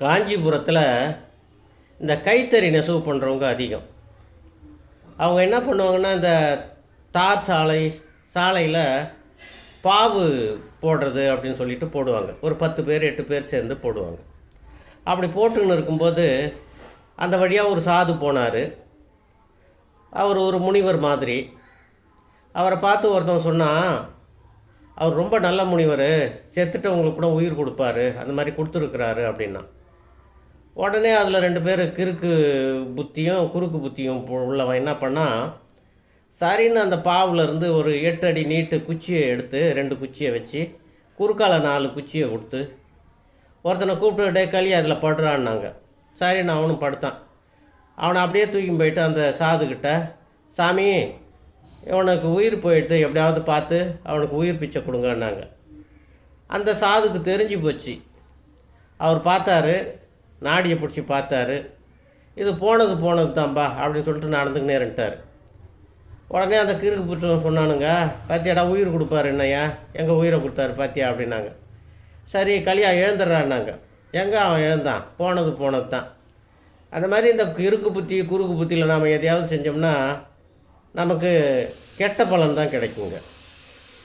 காஞ்சிபுரத்தில் இந்த கைத்தறி நெசவு பண்ணுறவங்க அதிகம். அவங்க என்ன பண்ணுவாங்கன்னா, இந்த தார் சாலையில் பாவு போடுறது அப்படின்னு சொல்லிட்டு போடுவாங்க. ஒரு 10 பேர் 8 பேர் சேர்ந்து போடுவாங்க. அப்படி போட்டுன்னு இருக்கும்போது அந்த வழியாக ஒரு சாது போனார். அவர் ஒரு முனிவர் மாதிரி. அவரை பார்த்து ஒருத்தவங்க சொன்னால், அவர் ரொம்ப நல்ல முனிவர், செத்துட்டவங்களுக்கு கூட உயிர் கொடுப்பாரு, அந்த மாதிரி கொடுத்துருக்குறாரு அப்படின்னா. உடனே அதில் 2 பேர் கிறுக்கு புத்தியும் குறுக்கு புத்தியும் உள்ளவன் என்ன பண்ணால், சரின்னு அந்த பாவுலேருந்து ஒரு 8 அடி நீட்டு குச்சியை எடுத்து 2 குச்சியை வச்சு குறுக்கால 4 குச்சியை கொடுத்து ஒருத்தனை கூப்பிட்டு, டே களி அதில் படுறான்னாங்க. சரின்னு அவனும் படுத்தான். அவனை அப்படியே தூக்கி போயிட்டு அந்த சாதுக்கிட்ட, சாமி இவனுக்கு உயிர் போயிடுது, எப்படியாவது பார்த்து அவனுக்கு உயிர் பிச்சை கொடுங்கன்னாங்க. அந்த சாதுக்கு தெரிஞ்சு போச்சு. அவர் பார்த்தாரு, நாடியை பிடிச்சி பார்த்தாரு. இது போனது தான்பா அப்படின்னு சொல்லிட்டு நடந்துக்கினே இருந்துட்டார். உடனே அந்த கிறுக்கு பிடிச்சவன் சொன்னானுங்க, பாத்தியாடா உயிர் கொடுப்பாரு என்னையா, எங்கள் உயிரை கொடுத்தாரு பாத்தியா அப்படின்னாங்க. சரி களியா எழுந்துடுறான்னாங்க. எங்கே அவன் எழுந்தான், போனது தான். அந்த மாதிரி இந்த கிறுக்கு புத்தி குறுக்கு புத்தியில் நாம் எதையாவது செஞ்சோம்னா நமக்கு கெட்ட பலன் தான் கிடைக்குங்க.